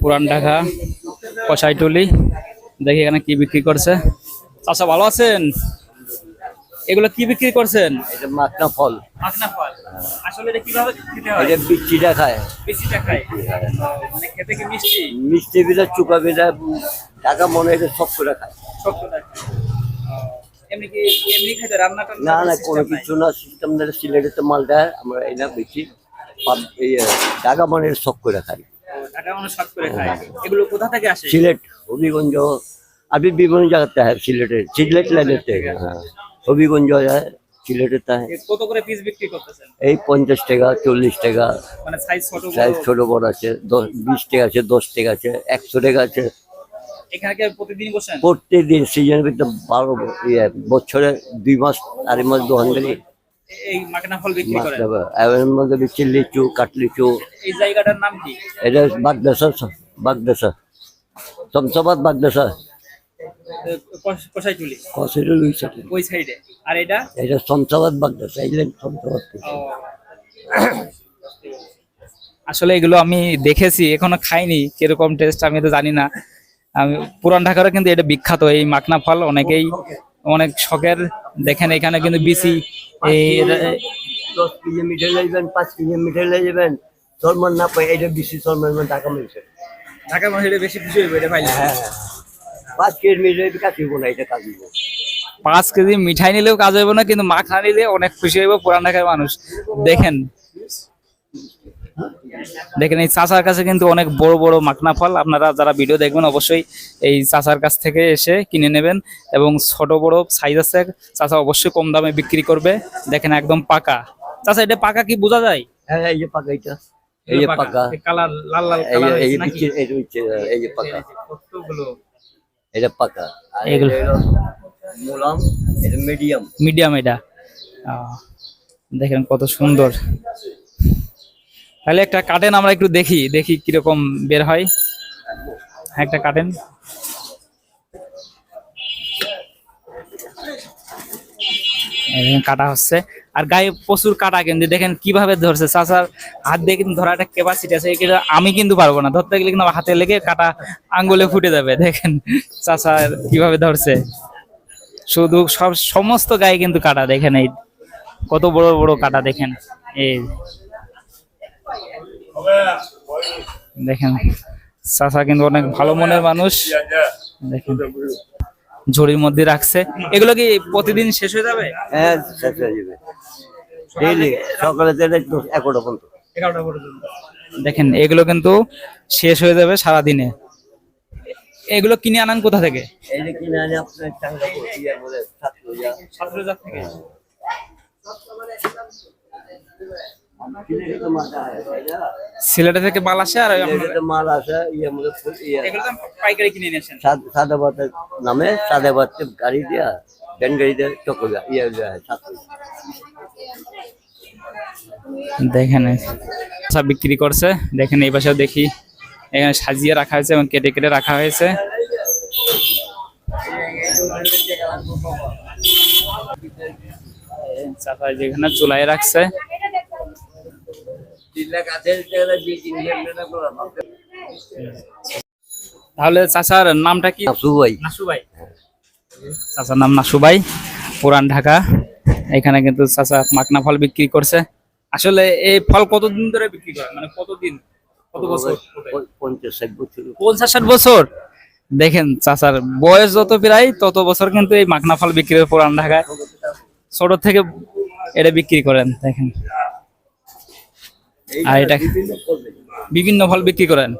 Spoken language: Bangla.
পুরান ঢাকা কসাইটুলি। দেখি এখানে কি বিক্রি করছে। চাচা ভালো আছেন? এগুলো কি বিক্রি করছেন? এটা মাখনা ফল। মাখনা ফল। আসলে এটা কিভাবে খেতে হয়? এটা বিচিটা খায়। বিচিটা খায়। মানে খেতে কি মিষ্টি? মিষ্টি বিটা চুকা বিটা ঢাকা মনে হয় সব করে খায়। শক্ত থাকে। এমনি কি এমনি খাইতে রান্না টান্না না না কোনো system নাই? কিছু না, সিস্টেম না। সিলেটের মালটা আমরা এটা বেশি এই ঢাকা মনে সব করে খাই। ঢাকা মানুষ শখ করে খায়। এগুলো কোথা থেকে আসে? সিলেট হবিগঞ্জ আমি বিভিন্ন জায়গাতে হয় সিলেটের সিলেট লাইনের থেকে। হ্যাঁ হবিগঞ্জ হয় সিলেটের তা কত করে পিস বিক্রি করতেছেন? এই 50 টাকা 40 টাকা। মানে সাইজ ছোট সাইজ বড়? ছোট বড় আছে, 20 টাকা আছে, 10 টাকা আছে, 100 টাকা আছে। এখানে কি প্রতিদিন বসেন? প্রত্যেকদিন সিজনের ভিতরে 12 বছরে 2 মাস 4 মাস দোকান করি। এই মাখনা ফল বিক্রি করেন? এর মধ্যে বেশি লিচু কাটলিচু। এই জায়গাটার নাম কি? এটা বাগদাসা বাগদাসা শমশাবাদ বাগদাসা কসাইটুলি কসিরুল উইসাটে ওই সাইডে। আর এটা? এটা শমশাবাদ বাগদাসা এইলেন শমশাবাদ থেকে। আসলে এগুলো আমি দেখেছি, এখনো খাইনি, কিরকম টেস্ট আমি তো জানি না। আমি পুরান ঢাকারও কিন্তু এটা বিখ্যাত এই মাখনা ফল, অনেকেই অনেক শখের। দেখেন এখানে কিন্তু বিসি এই 10 কেজি মিঠাই লাগবেন, 5 কেজি মিঠাই লাগবেন। সলমান না পাই এটা বেশি সলমান টাকা মিলছে। ঢাকা মহিলা বেশি খুশি হইব এটা পাইলে। হ্যাঁ 5 কেজি মিঠাই কাটিব না, এটা কাটিব। 5 কেজি মিঠাই নিলেও কাজ হইব না, কিন্তু মাখনা নিলে অনেক খুশি হইব পুরান ঢাকার মানুষ। দেখেন দেখেন এই চাচার কাছে কিন্তু অনেক বড় বড় মাখনা ফল। আপনারা যারা ভিডিও দেখবেন অবশ্যই এই চাচার কাছ থেকে এসে কিনে নেবেন। এবং ছোট বড় সাইজ আছে, চাচা অবশ্যই কম দামে বিক্রি করবে। দেখেন একদম পাকা। চাচা এটা পাকা কি বোঝা যায়? হ্যাঁ এই যে পাকা, এটা এই যে পাকা কালার লাল লাল এই কালার এই হইছে নাকি? এই যে পাকা, কতগুলো এটা পাকা। আর এগুলো এটা মুলাম, এটা মিডিয়াম। মিডিয়াম এটা। দেখেন কত সুন্দর। তাহলে একটা কাটেন, আমরা একটু দেখি দেখি কিরকম বের হয়। হ্যাঁ একটা কাটেন। কাটা হচ্ছে আর গায়ে প্রচুর কাটা, কিন্তু দেখেন কিভাবে ধরছে। চাচার হাত দিয়ে কিন্তু ধরা একটা ক্যাপাসিটি আছে, এটা আমি কিন্তু পারবো না ধরতে গেলে, কিন্তু আমার হাতে লেগে কাটা আঙ্গুলে ফুটে যাবে। দেখেন চাচার কিভাবে ধরছে, শুধু সমস্ত গায়ে কিন্তু কাটা। দেখেন এই কত বড় বড় কাটা। দেখেন এই দেখেন চাচা কিন্তু অনেক ভালো মনের মানুষ। দেখেন ঝুড়ির মধ্যে রাখছে। এগুলো কি প্রতিদিন শেষ হয়ে যাবে? হ্যাঁ শেষ হয়ে যাবে ডেইলি সকালে থেকে 11টা পর্যন্ত। 11টা পর্যন্ত। দেখেন এগুলো কিন্তু শেষ হয়ে যাবে সারা দিনে। এগুলো কিনে আনেন কোথা থেকে? এই যে কিনে আনি আপনার টাঙ্গা ইয়া বলে ছাত্রজাত থেকে। সিলেটে থেকে মাল আসে আর মাল আসে ইয়ে মধ্যে এগুলো তো পাইকারি কিনে নিয়ে আসেন? সাদা বাতের নামে সাদা বাতের গাড়ি দিয়া ভ্যান গাড়ি দিয়ে চকরিয়া ইয়ে ছাত্র। দেখেন সব বিক্রি করছে। দেখেন এই পাশেও দেখি এখানে সাজিয়ে রাখা হয়েছে এবং কেটে কেটে রাখা হয়েছে। চাচা যেখানে চুলায় রাখছে। তাহলে চাচার নামটা কি? নাসু ভাই। নাসু ভাই। চাচার নাম নাসু ভাই, পুরান ঢাকা। এখানে কিন্তু চাচা মাখনা ফল বিক্রি করছে। আসলে এই ফল কতদিন ধরে বিক্রি করে, মানে কতদিন, কত বছর? 50-60 বছর। 50-60 বছর। দেখেন চাচার বয়স যত প্রায় তত বছর কিন্তু এই মাখনা ফল বিক্রি করে পুরান ঢাকায়। ছোট থেকে এটা বিক্রি করেন। দেখেন আর এটা বিভিন্ন ফল বিক্রি করেন।